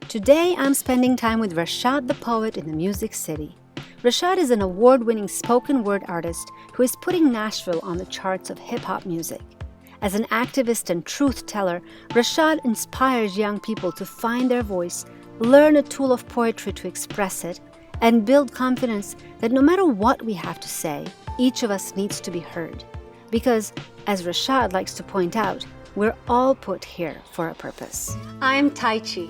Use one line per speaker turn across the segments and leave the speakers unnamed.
Today, I'm spending time with Rashad the poet in the Music City. Rashad is an award-winning spoken word artist who is putting Nashville on the charts of hip-hop music. As an activist and truth teller, Rashad inspires young people to find their voice, learn a tool of poetry to express it, and build confidence that no matter what we have to say, each of us needs to be heard. Because, as Rashad likes to point out, we're all put here for a purpose. I'm Tai Chi.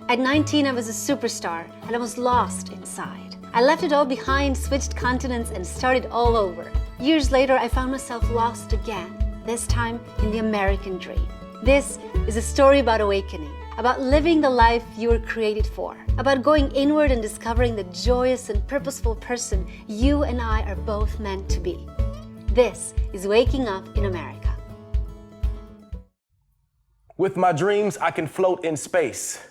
At 19, I was a superstar, and I was lost inside. I left it all behind, switched continents, and started all over. Years later, I found myself lost again, this time in the American dream. This is a story about awakening, about living the life you were created for, about going inward and discovering the joyous and purposeful person you and I are both meant to be. This is Waking Up in America.
With my dreams, I can float in space.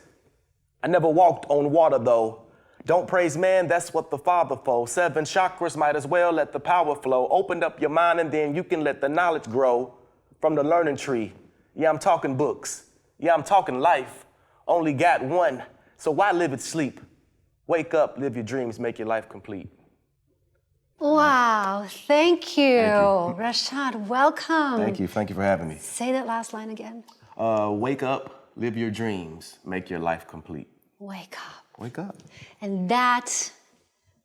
I never walked on water, though. Don't praise man, that's what the Father for. 7 chakras, might as well let the power flow. Open up your mind and then you can let the knowledge grow from the learning tree. Yeah, I'm talking books. Yeah, I'm talking life. Only got one, so why live it sleep? Wake up, live your dreams, make your life complete.
Wow, thank you. Rashad, welcome.
Thank you for having me.
Say that last line again.
Wake up, live your dreams, make your life complete.
Wake up.
Wake up.
And that,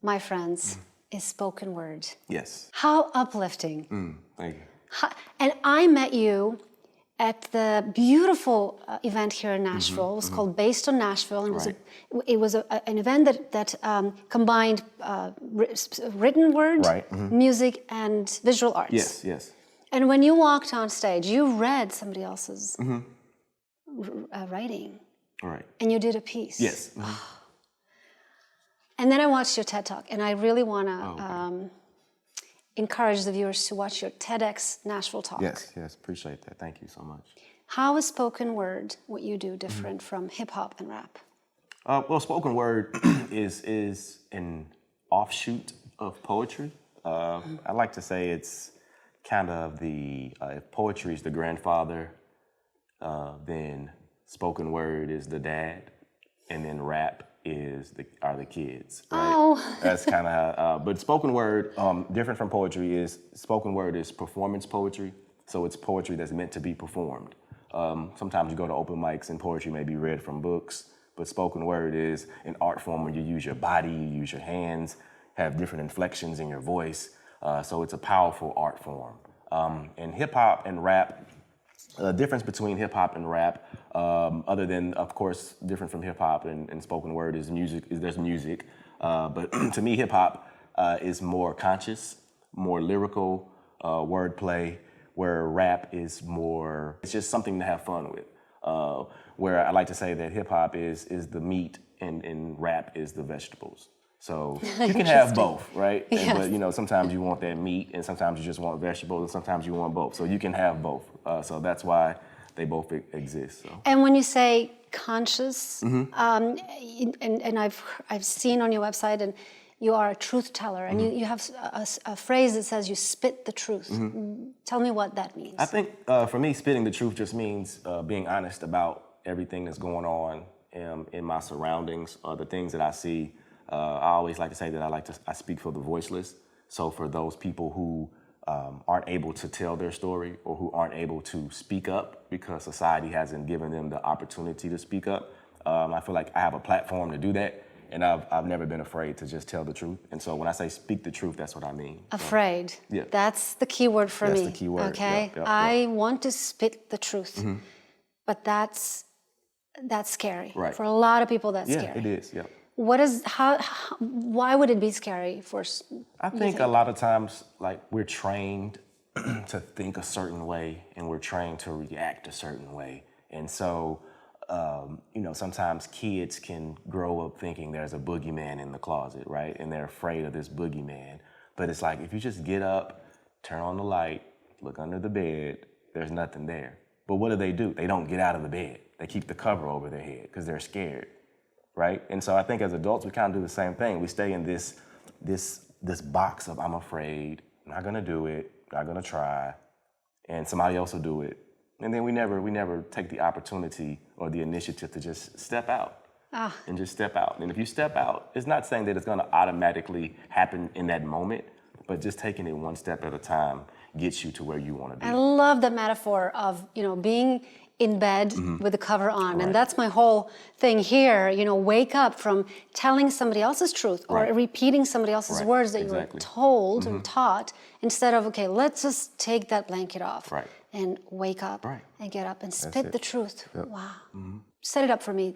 my friends, is spoken word.
Yes.
How uplifting.
Thank you.
And I met you at the beautiful event here in Nashville. It was called Based on Nashville. And it was an event that combined written word, music, and visual arts.
Yes, yes.
And when you walked on stage, you read somebody else's writing.
All right.
And you did a piece.
Yes.
And then I watched your TED Talk, and I really want to encourage the viewers to watch your TEDx Nashville talk.
Yes, appreciate that. Thank you so much.
How is spoken word, what you do, different from hip hop and rap?
Well, spoken word is an offshoot of poetry. I like to say it's kind of if poetry is the grandfather, then spoken word is the dad, and then rap are the kids, right?
Oh.
That's kind of how, but spoken word, different from poetry, is spoken word is performance poetry. So it's poetry that's meant to be performed. Sometimes you go to open mics and poetry may be read from books, but spoken word is an art form where you use your body, you use your hands, have different inflections in your voice. So it's a powerful art form. And hip hop and rap, the difference between hip hop and rap, other than, of course, different from hip hop and spoken word, is music. There's music, but to me, hip hop is more conscious, more lyrical, wordplay. Where rap is more, it's just something to have fun with. Where I like to say that hip hop is the meat and rap is the vegetables. So you can have both, right?
Yes.
But sometimes you want that meat, and sometimes you just want vegetables, and sometimes you want both. So you can have both. So that's why they both exist. So.
And when you say conscious, and I've seen on your website, and you are a truth teller, and you have a phrase that says you spit the truth. Tell me what that means.
I think for me, spitting the truth just means being honest about everything that's going on in my surroundings, the things that I see. I always like to say that I speak for the voiceless. So for those people who aren't able to tell their story or who aren't able to speak up because society hasn't given them the opportunity to speak up, I feel like I have a platform to do that. And I've never been afraid to just tell the truth. And so when I say speak the truth, that's what I mean.
Afraid.
So, yeah.
That's the key word for me.
That's the key word.
Okay.
Yep.
I want to spit the truth. But that's scary.
Right.
For a lot of people, that's scary.
Yeah, it is. Yeah.
Why would it be scary for?
I think a lot of times, like, we're trained to think a certain way, and we're trained to react a certain way. And so, sometimes kids can grow up thinking there's a boogeyman in the closet, right? And they're afraid of this boogeyman. But it's like, if you just get up, turn on the light, look under the bed, there's nothing there. But what do? They don't get out of the bed. They keep the cover over their head because they're scared, right? And so I think as adults, we kind of do the same thing. We stay in this box of, I'm afraid, not gonna do it, not gonna try, and somebody else will do it. And then we never take the opportunity or the initiative to just step out and just step out. And if you step out, it's not saying that it's going to automatically happen in that moment, but just taking it one step at a time gets you to where you want to be.
I love the metaphor of, being in bed with the cover on. And that's my whole thing here, wake up from telling somebody else's truth or repeating somebody else's words that you were told and taught, instead of, okay, let's just take that blanket off and wake up and get up and spit the truth. Yep. Wow. Set it up for me,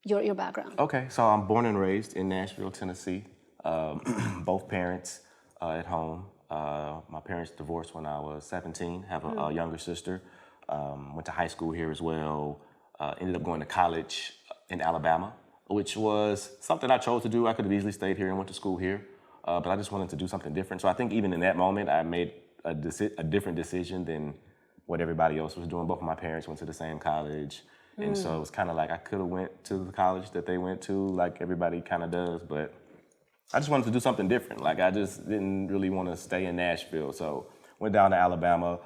your background.
Okay, so I'm born and raised in Nashville, Tennessee. Both parents at home. My parents divorced when I was 17, have a younger sister. Went to high school here as well. Ended up going to college in Alabama, which was something I chose to do. I could have easily stayed here and went to school here, but I just wanted to do something different. So I think even in that moment, I made a different decision than what everybody else was doing. Both of my parents went to the same college, and so it was kind of like I could have went to the college that they went to, like everybody kind of does, but I just wanted to do something different. Like I just didn't really want to stay in Nashville, so went down to Alabama,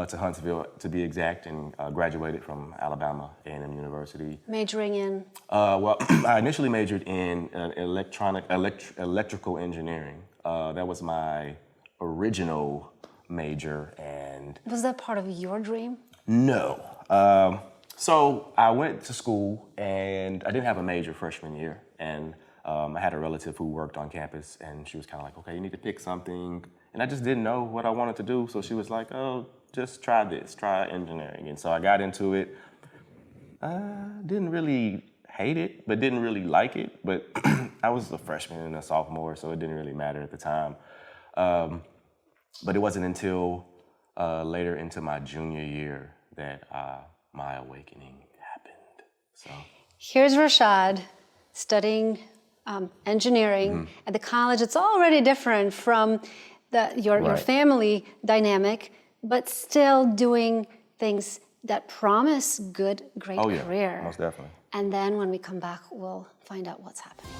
to Huntsville to be exact, and graduated from Alabama A&M University.
Majoring in?
Well, I initially majored in electrical engineering. That was my original major, and...
Was that part of your dream?
No. So I went to school, and I didn't have a major freshman year, and I had a relative who worked on campus, and she was kind of like, okay, you need to pick something. And I just didn't know what I wanted to do, so she was like, oh, just try this, try engineering. And so I got into it. Didn't really hate it, but didn't really like it. But I was a freshman and a sophomore, so it didn't really matter at the time. But it wasn't until later into my junior year that my awakening happened. So
here's Rashad studying engineering at the college. It's already different from your family dynamic, but still doing things that promise great career.
Most definitely.
And then when we come back, we'll find out what's happening.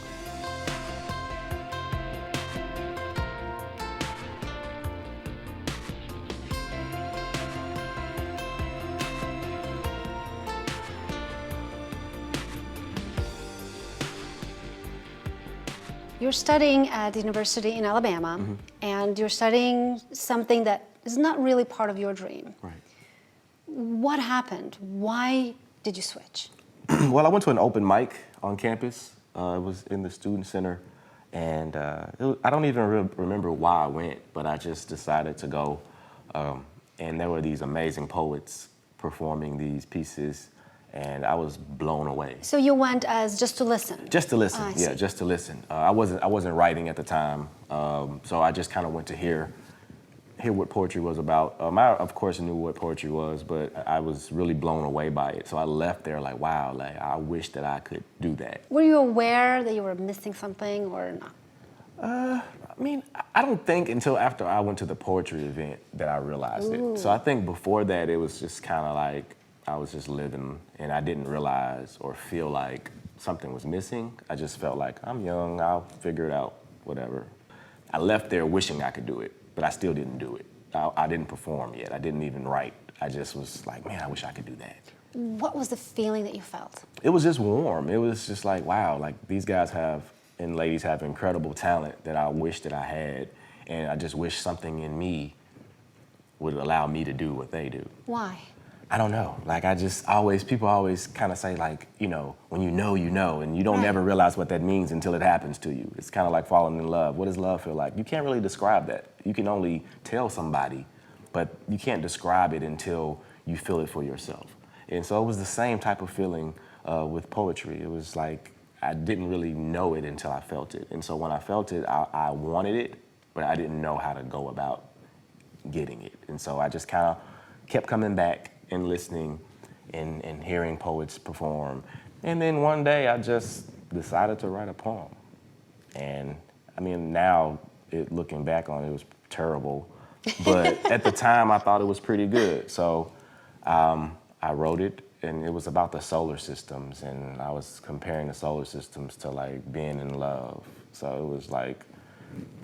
You're studying at the university in Alabama, and you're studying something that is not really part of your dream.
Right.
What happened? Why did you switch?
Well, I went to an open mic on campus. It was in the student center, and I don't even remember why I went, but I just decided to go. And there were these amazing poets performing these pieces, and I was blown away.
So you went as just to listen?
Just to listen, just to listen. I wasn't writing at the time, so I just kind of went to hear what poetry was about. I, of course, knew what poetry was, but I was really blown away by it. So I left there like, wow, like I wish that I could do that.
Were you aware that you were missing something or not?
I mean, I don't think until after I went to the poetry event that I realized it. So I think before that, it was just kind of like I was just living, and I didn't realize or feel like something was missing. I just felt like I'm young, I'll figure it out, whatever. I left there wishing I could do it, but I still didn't do it. I didn't perform yet. I didn't even write. I just was like, man, I wish I could do that.
What was the feeling that you felt?
It was just warm. It was just like, wow, like these guys have, and ladies have incredible talent that I wish that I had. And I just wish something in me would allow me to do what they do.
Why?
I don't know. Like people always kind of say like, when you know, and you don't never realize what that means until it happens to you. It's kind of like falling in love. What does love feel like? You can't really describe that. You can only tell somebody, but you can't describe it until you feel it for yourself. And so it was the same type of feeling with poetry. It was like, I didn't really know it until I felt it. And so when I felt it, I wanted it, but I didn't know how to go about getting it. And so I just kind of kept coming back and listening and hearing poets perform. And then one day I just decided to write a poem. And I mean, now looking back on it, it was terrible. But at the time I thought it was pretty good. So I wrote it, and it was about the solar systems, and I was comparing the solar systems to like being in love. So it was like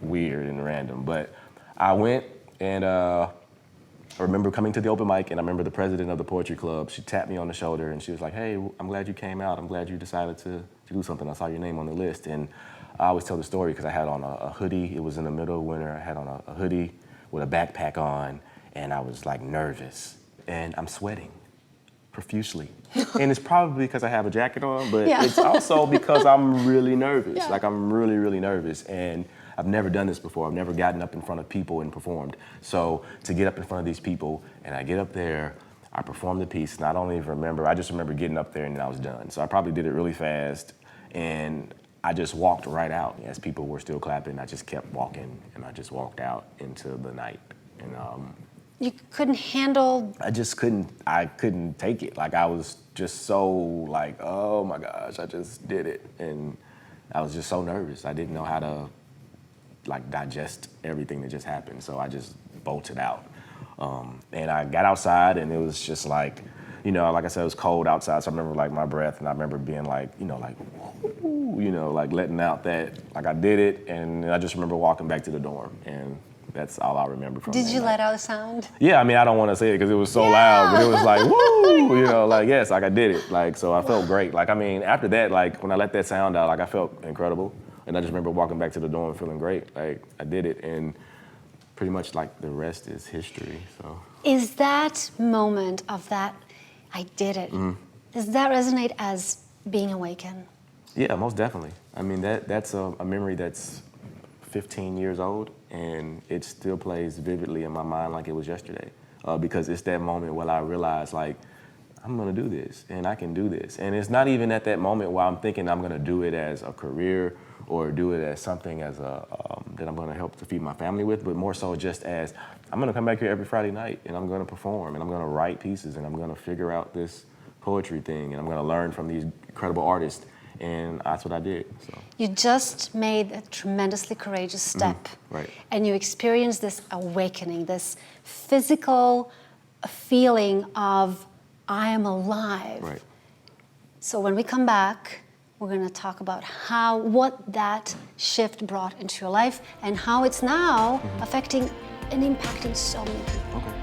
weird and random. But I went and I remember coming to the open mic, and I remember the president of the poetry club, she tapped me on the shoulder, and she was like, hey, I'm glad you came out. I'm glad you decided to do something. I saw your name on the list. And I always tell the story because I had on a hoodie. It was in the middle of winter. I had on a hoodie with a backpack on, and I was like nervous. And I'm sweating profusely. And it's probably because I have a jacket on, but it's also because I'm really nervous.
Yeah.
Like, I'm really, really nervous. And I've never done this before. I've never gotten up in front of people and performed. So to get up in front of these people, and I get up there, I perform the piece, and I don't even remember. I just remember getting up there and then I was done. So I probably did it really fast, and I just walked right out. As people were still clapping, I just kept walking, and I just walked out into the night. And
you couldn't handle...
I couldn't take it. Like, I was just so like, oh my gosh, I just did it. And I was just so nervous. I didn't know how to like digest everything that just happened. So I just bolted out. And I got outside, and it was just like, you know, like I said, it was cold outside. So I remember like my breath, and I remember being like, you know, like, whoo, you know, like letting out that, like I did it. And I just remember walking back to the dorm, and that's all I remember from
Did
that
you
night.
let out a sound?
Yeah, I mean, I don't want to say it because it was so loud, but it was like, woo, you know, like, yes, like I did it. Like, so I felt great. Like, I mean, after that, like when I let that sound out, like I felt incredible. And I just remember walking back to the dorm feeling great. Like, I did it, and pretty much like the rest is history, so.
Is that moment of that, I did it, does that resonate as being awakened?
Yeah, most definitely. I mean, that's a memory that's 15 years old, and it still plays vividly in my mind like it was yesterday. Because it's that moment where I realized, like, I'm gonna do this, and I can do this. And it's not even at that moment where I'm thinking I'm gonna do it as a career or do it as something as a that I'm gonna help to feed my family with, but more so just as, I'm gonna come back here every Friday night, and I'm gonna perform, and I'm gonna write pieces, and I'm gonna figure out this poetry thing, and I'm gonna learn from these incredible artists. And that's what I did. So.
You just made a tremendously courageous step.
Right.
And you experienced this awakening, this physical feeling of, I am alive.
Right.
So when we come back, we're going to talk about what that shift brought into your life and how it's now affecting and impacting so many people.
Okay.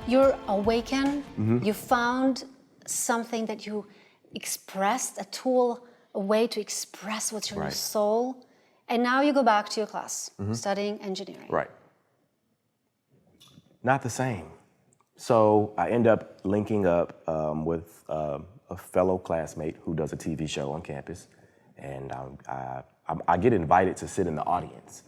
You're awakened, you found something that you expressed, a tool, a way to express what's in your soul, and now you go back to your class, studying engineering.
Right. Not the same. So I end up linking up with a fellow classmate who does a TV show on campus, and I get invited to sit in the audience.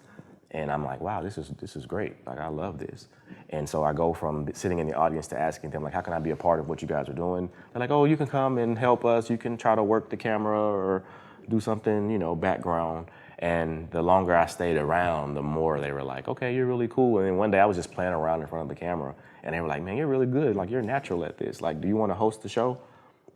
And I'm like, wow, this is great. Like, I love this. And so I go from sitting in the audience to asking them, like, how can I be a part of what you guys are doing? They're like, oh, you can come and help us. You can try to work the camera or do something, you know, background. And the longer I stayed around, the more they were like, okay, you're really cool. And then one day I was just playing around in front of the camera, and they were like, man, you're really good. Like, you're natural at this. Like, do you want to host the show?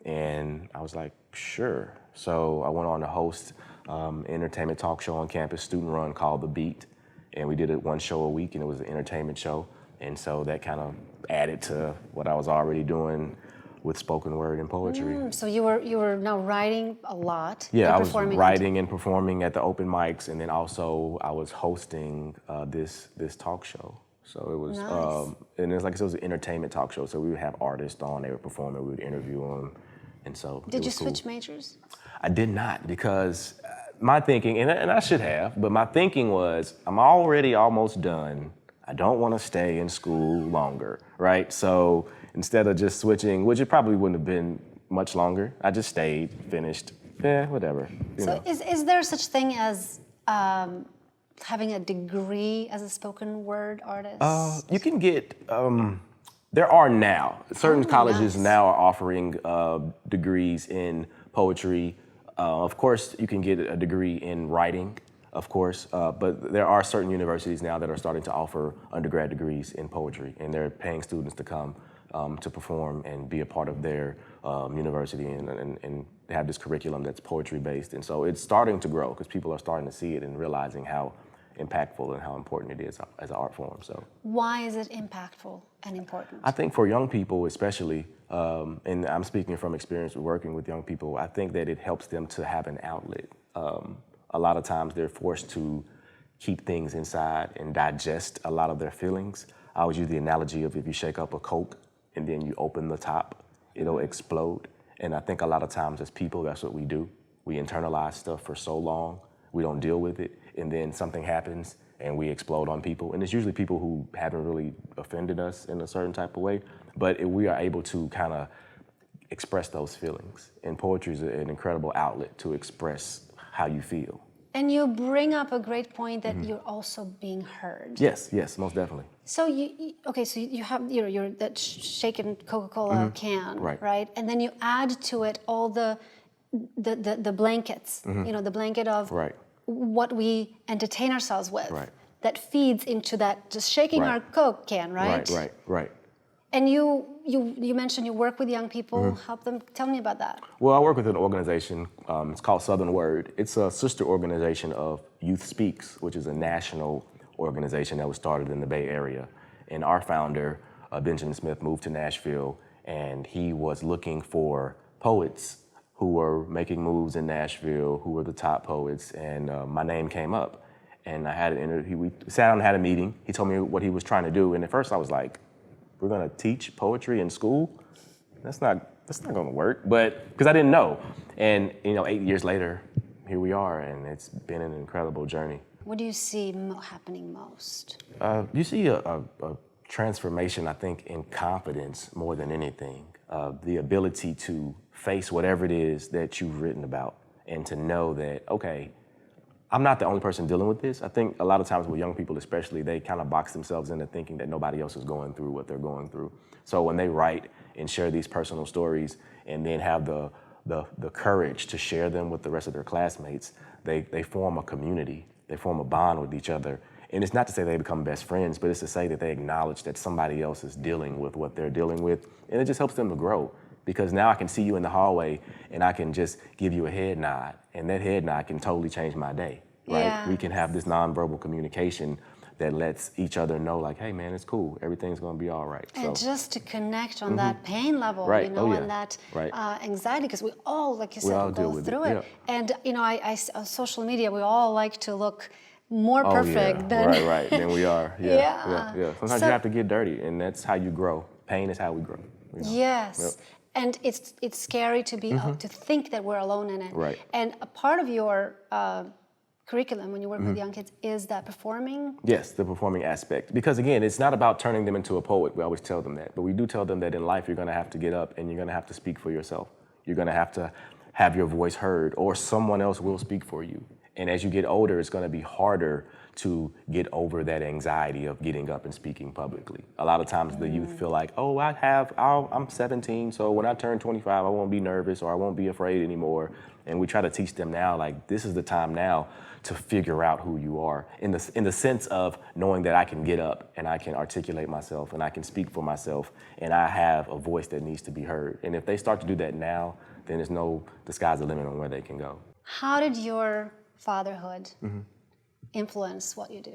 And I was like, sure. So I went on to host an entertainment talk show on campus, student run, called The Beat. And we did it one show a week, and it was an entertainment show. And so that kind of added to what I was already doing with spoken word and poetry.
So you were now writing a lot.
Yeah,
and
I was
performing
writing and performing at the open mics, and then also I was hosting this talk show. So it was,
nice.
And it's like, so it was an entertainment talk show. So we would have artists on, they would perform, and we would interview them, and so.
Did you switch majors?
I did not, because my thinking, and I should have, but my thinking was, I'm already almost done. I don't want to stay in school longer, right? So instead of just switching, which it probably wouldn't have been much longer, I just stayed, finished, whatever. You know.
Is there such thing as having a degree as a spoken word artist?
You can get, there are now, certain colleges now are offering degrees in poetry. Of course, you can get a degree in writing, of course, but there are certain universities now that are starting to offer undergrad degrees in poetry, and they're paying students to come to perform and be a part of their university and have this curriculum that's poetry-based. And so it's starting to grow because people are starting to see it and realizing how impactful and how important it is as an art form. So
Why is it impactful and important?
I think for young people especially, and I'm speaking from experience with working with young people, I think that it helps them to have an outlet. A lot of times they're forced to keep things inside and digest a lot of their feelings. I always use the analogy of if you shake up a Coke and then you open the top, it'll explode. And I think a lot of times as people, that's what we do. We internalize stuff for so long, we don't deal with it, and then something happens and we explode on people. And it's usually people who haven't really offended us in a certain type of way, but if we are able to kind of express those feelings. And poetry is an incredible outlet to express how you feel.
And you bring up a great point that you're also being heard.
Yes, most definitely.
So so you have your that shaken Coca-Cola can, right? And then you add to it all the blankets, the blanket of what we entertain ourselves with, that feeds into that just shaking our Coke can, right?
Right.
And you mentioned you work with young people, help them. Tell me about that.
Well, I work with an organization. It's called Southern Word. It's a sister organization of Youth Speaks, which is a national organization that was started in the Bay Area. And our founder, Benjamin Smith, moved to Nashville, and he was looking for poets who were making moves in Nashville, who were the top poets, and my name came up. And I had an interview. We sat down and had a meeting. He told me what he was trying to do, and at first I was like, we're gonna teach poetry in school? That's not gonna work, but, because I didn't know. And 8 years later, here we are, and it's been an incredible journey.
What do you see happening most?
You see a transformation, I think, in confidence more than anything. The ability to face whatever it is that you've written about and to know that, okay, I'm not the only person dealing with this. I think a lot of times with young people especially, they kind of box themselves into thinking that nobody else is going through what they're going through. So when they write and share these personal stories and then have the courage to share them with the rest of their classmates, they form a community. They form a bond with each other. And it's not to say they become best friends, but it's to say that they acknowledge that somebody else is dealing with what they're dealing with. And it just helps them to grow. Because now I can see you in the hallway and I can just give you a head nod, and that head nod can totally change my day, right?
Yeah.
We can have this nonverbal communication that lets each other know, like, hey man, it's cool, everything's gonna be all right.
And just to connect on that pain level, and that anxiety, because we all, like you said, go through it.
Yeah.
And I on social media, we all like to look more perfect than
than we are. Yeah. Sometimes you have to get dirty, and that's how you grow. Pain is how we grow.
Yes.
Yep.
And it's scary to be to think that we're alone in it.
Right.
And a part of your curriculum when you work with young kids is that performing.
Yes, the performing aspect. Because again, it's not about turning them into a poet. We always tell them that. But we do tell them that in life you're going to have to get up and you're going to have to speak for yourself. You're going to have your voice heard, or someone else will speak for you. And as you get older, it's going to be harder to get over that anxiety of getting up and speaking publicly. A lot of times the youth feel like, oh, I'm 17, so when I turn 25, I won't be nervous or I won't be afraid anymore. And we try to teach them now, like, this is the time now to figure out who you are, in the sense of knowing that I can get up and I can articulate myself and I can speak for myself and I have a voice that needs to be heard. And if they start to do that now, then the sky's the limit on where they can go.
How did your fatherhood influence what you do?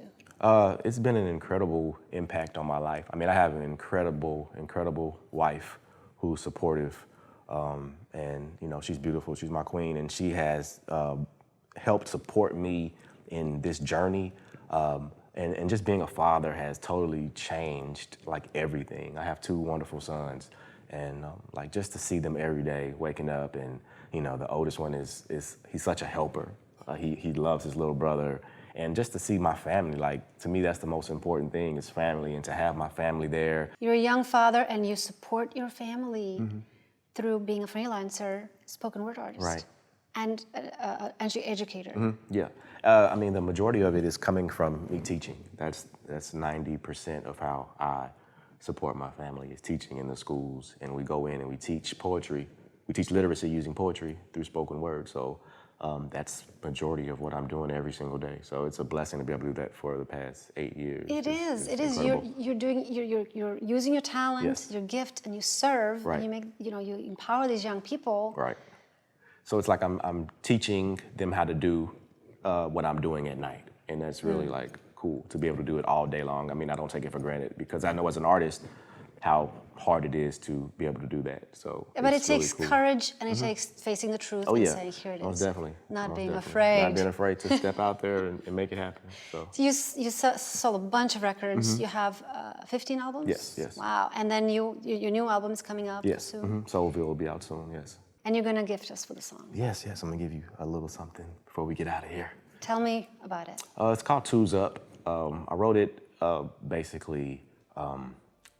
It's been an incredible impact on my life. I mean, I have an incredible wife who's supportive, and she's beautiful. She's my queen, and she has helped support me in this journey. And just being a father has totally changed like everything. I have 2 wonderful sons, and like just to see them every day waking up, and the oldest one is he's such a helper. He loves his little brother. And just to see my family, like, to me, that's the most important thing, is family, and to have my family there.
You're a young father, and you support your family through being a freelancer, spoken word artist.
Right.
And an educator.
Yeah. I mean, the majority of it is coming from me teaching. That's 90% of how I support my family, is teaching in the schools. And we go in and we teach poetry. We teach literacy using poetry through spoken word. So that's majority of what I'm doing every single day. So it's a blessing to be able to do that for the past 8 years.
It is.
Incredible.
You're using your talent,
Yes.
your gift, and you serve.
Right.
And you make you empower these young people.
Right. So it's like I'm teaching them how to do what I'm doing at night. And that's really like cool to be able to do it all day long. I mean, I don't take it for granted because I know as an artist how hard it is to be able to do that. So,
but it
it's really
takes
cool.
courage, and it takes facing the truth and saying, here it is.
Most definitely.
Not
Most
being
definitely.
afraid.
Not being afraid to step out there and make it happen. So.
You sold a bunch of records. You have 15 albums?
Yes.
Wow. And then your new album is coming up soon?
Soulville will be out soon, yes.
And you're going to gift us with a song.
Yes, I'm going to give you a little something before we get out of here.
Tell me about it.
It's called Two's Up. I wrote it basically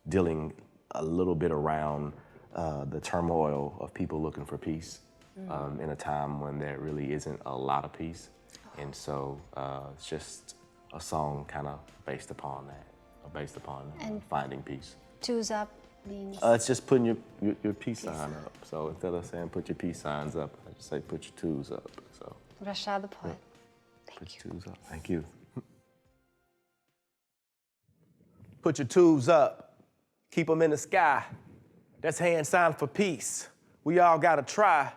dealing a little bit around the turmoil of people looking for peace in a time when there really isn't a lot of peace. And so it's just a song kind of based upon that, based upon finding peace.
Two's Up means?
It's just putting your peace sign up. So instead of saying put your peace signs up, I just say put your twos up. So
Rashad the Poet.
Put your twos up. Thank you.
Put your twos up, keep them in the sky. That's hand sign for peace. We all gotta try,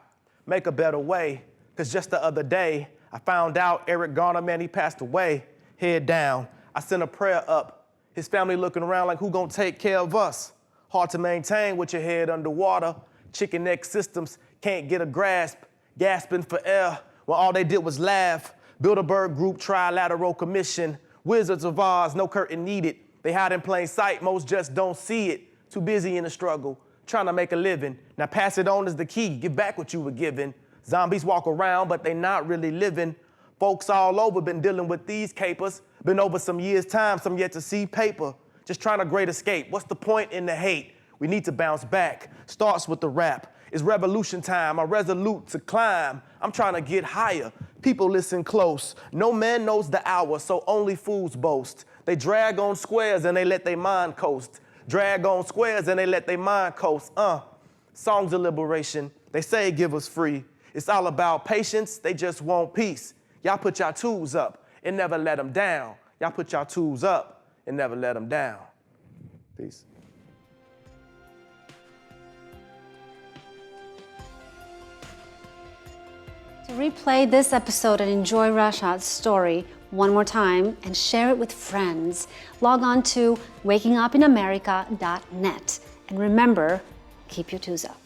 make a better way. Cause just the other day, I found out Eric Garner, man, he passed away. Head down, I sent a prayer up. His family looking around like who gonna take care of us? Hard to maintain with your head underwater. Chicken neck systems can't get a grasp, gasping for air when all they did was laugh. Bilderberg Group Trilateral Commission, Wizards of Oz, no curtain needed. They hide in plain sight, most just don't see it. Too busy in the struggle, trying to make a living. Now pass it on is the key, give back what you were given. Zombies walk around, but they not really living. Folks all over been dealing with these capers. Been over some years' time, some yet to see paper. Just trying to great escape, what's the point in the hate? We need to bounce back, starts with the rap. It's revolution time, I'm resolute to climb. I'm trying to get higher, people listen close. No man knows the hour, so only fools boast. They drag on squares and they let their mind coast. Drag on squares and they let their mind coast. Songs of liberation, they say give us free. It's all about patience, they just want peace. Y'all put y'all tools up and never let them down. Y'all put y'all tools up and never let them down. Peace.
To replay this episode and enjoy Rashad's story one more time and share it with friends, log on to wakingupinamerica.net. And remember, keep your twos up.